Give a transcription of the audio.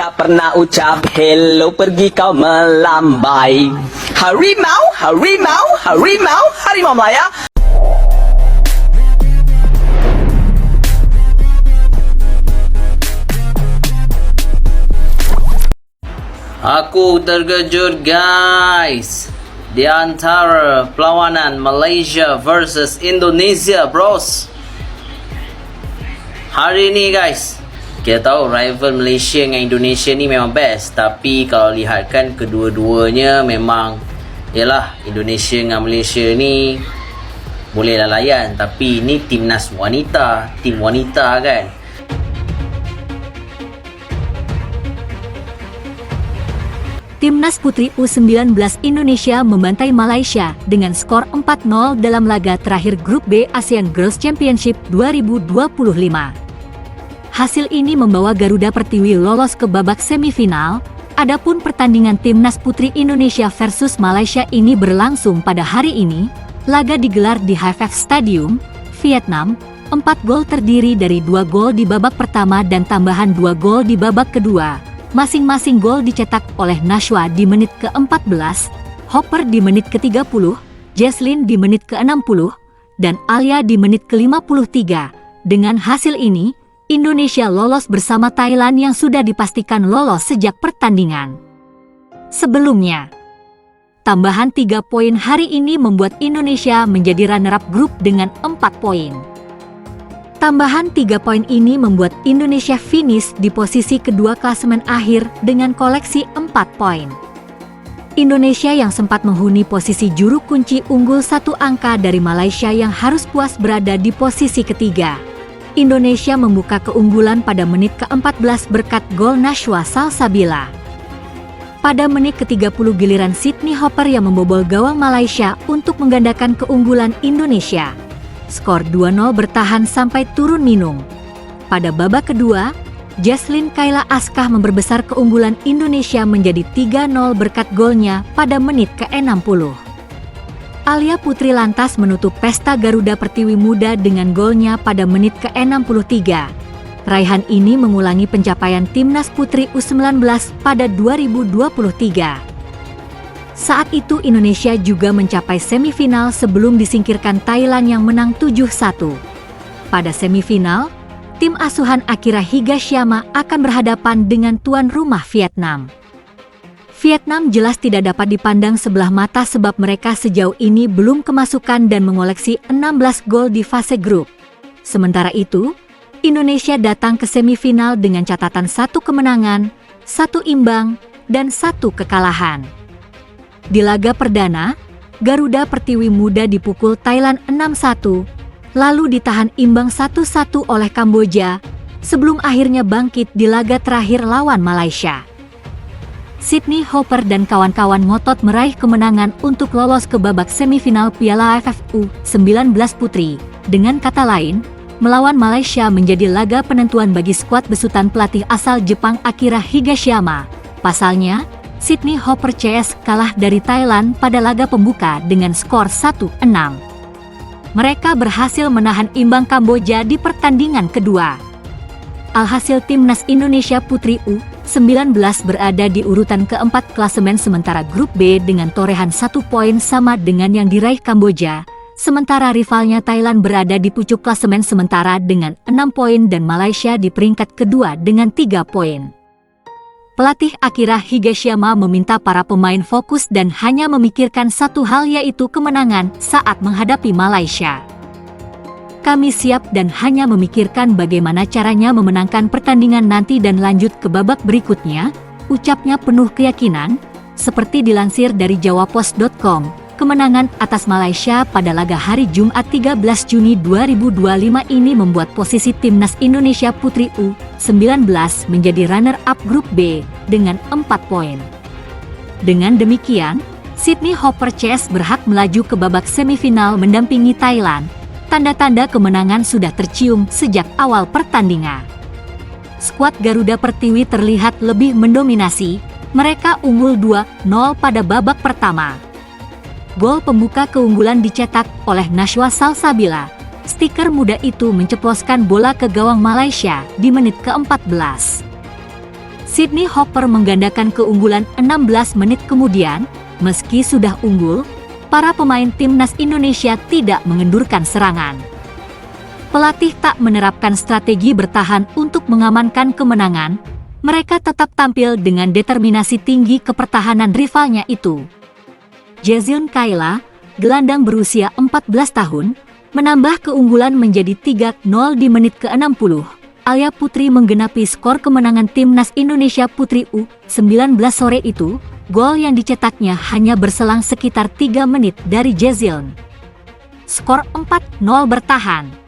tak pernah ucap hello, pergi kau melambai. Harimau, harimau, harimau, harimau Melaya. Aku terkejut guys, di antara perlawanan Malaysia versus Indonesia bros. Hari ini guys, kita tahu rival Malaysia dengan Indonesia ni memang best. Tapi kalau lihatkan kedua-duanya memang, yalah, Indonesia dengan Malaysia ni bolehlah layan. Tapi ni timnas wanita, tim wanita kan. Timnas Putri U19 Indonesia membantai Malaysia dengan skor 4-0 dalam laga terakhir Grup B ASEAN Girls Championship 2025. Hasil ini membawa Garuda Pertiwi lolos ke babak semifinal. Adapun pertandingan Timnas Putri Indonesia versus Malaysia ini berlangsung pada hari ini. Laga digelar di HFF Stadium, Vietnam. 4 gol terdiri dari 2 gol di babak pertama dan tambahan 2 gol di babak kedua. Masing-masing gol dicetak oleh Nashwa di menit ke-14, Hopper di menit ke-30, Jesslyn di menit ke-60, dan Alia di menit ke-53. Dengan hasil ini, Indonesia lolos bersama Thailand yang sudah dipastikan lolos sejak pertandingan sebelumnya. Tambahan 3 poin hari ini membuat Indonesia menjadi runner-up grup dengan 4 poin. Tambahan 3 poin ini membuat Indonesia finish di posisi kedua klasemen akhir dengan koleksi 4 poin. Indonesia yang sempat menghuni posisi juru kunci unggul 1 angka dari Malaysia yang harus puas berada di posisi ketiga. Indonesia membuka keunggulan pada menit ke-14 berkat gol Nashwa Salsabila. Pada menit ke-30 giliran Sydney Hopper yang membobol gawang Malaysia untuk menggandakan keunggulan Indonesia. Skor 2-0 bertahan sampai turun minum. Pada babak kedua, Jesslyn Kayla Askah memperbesar keunggulan Indonesia menjadi 3-0 berkat golnya pada menit ke-60. Alia Putri lantas menutup pesta Garuda Pertiwi muda dengan golnya pada menit ke-63. Raihan ini mengulangi pencapaian Timnas Putri U19 pada 2023. Saat itu Indonesia juga mencapai semifinal sebelum disingkirkan Thailand yang menang 7-1. Pada semifinal, tim asuhan Akira Higashiyama akan berhadapan dengan tuan rumah Vietnam. Vietnam jelas tidak dapat dipandang sebelah mata sebab mereka sejauh ini belum kemasukan dan mengoleksi 16 gol di fase grup. Sementara itu, Indonesia datang ke semifinal dengan catatan 1 kemenangan, 1 imbang, dan 1 kekalahan. Di laga perdana, Garuda Pertiwi muda dipukul Thailand 6-1, lalu ditahan imbang 1-1 oleh Kamboja, sebelum akhirnya bangkit di laga terakhir lawan Malaysia. Sydney Hopper dan kawan-kawan ngotot meraih kemenangan untuk lolos ke babak semifinal Piala AFF U19 Putri. Dengan kata lain, melawan Malaysia menjadi laga penentuan bagi skuad besutan pelatih asal Jepang Akira Higashiyama. Pasalnya, Sydney Hopper CS kalah dari Thailand pada laga pembuka dengan skor 1-6. Mereka berhasil menahan imbang Kamboja di pertandingan kedua. Alhasil Timnas Indonesia Putri U19 berada di urutan keempat klasemen sementara Grup B dengan torehan 1 poin sama dengan yang diraih Kamboja, sementara rivalnya Thailand berada di pucuk klasemen sementara dengan 6 poin dan Malaysia di peringkat kedua dengan 3 poin. Pelatih Akira Higashiyama meminta para pemain fokus dan hanya memikirkan satu hal yaitu kemenangan saat menghadapi Malaysia. Kami siap dan hanya memikirkan bagaimana caranya memenangkan pertandingan nanti dan lanjut ke babak berikutnya, ucapnya penuh keyakinan, seperti dilansir dari jawapos.com. Kemenangan atas Malaysia pada laga hari Jumat 13 Juni 2025 ini membuat posisi Timnas Indonesia Putri U19 menjadi runner-up Grup B dengan 4 poin. Dengan demikian, Sydney Hopper CS berhak melaju ke babak semifinal mendampingi Thailand. Tanda-tanda kemenangan sudah tercium sejak awal pertandingan. Skuad Garuda Pertiwi terlihat lebih mendominasi, mereka unggul 2-0 pada babak pertama. Gol pembuka keunggulan dicetak oleh Nashwa Salsabila. Stiker muda itu menceploskan bola ke gawang Malaysia di menit ke-14. Sydney Hopper menggandakan keunggulan 16 menit kemudian. Meski sudah unggul, para pemain timnas Indonesia tidak mengendurkan serangan. Pelatih tak menerapkan strategi bertahan untuk mengamankan kemenangan. Mereka tetap tampil dengan determinasi tinggi ke pertahanan rivalnya itu. Jezilyn Kayla, gelandang berusia 14 tahun, menambah keunggulan menjadi 3-0 di menit ke-60. Alia Putri menggenapi skor kemenangan timnas Indonesia Putri U19 sore itu. Gol yang dicetaknya hanya berselang sekitar 3 menit dari Jezilyn. Skor 4-0 bertahan.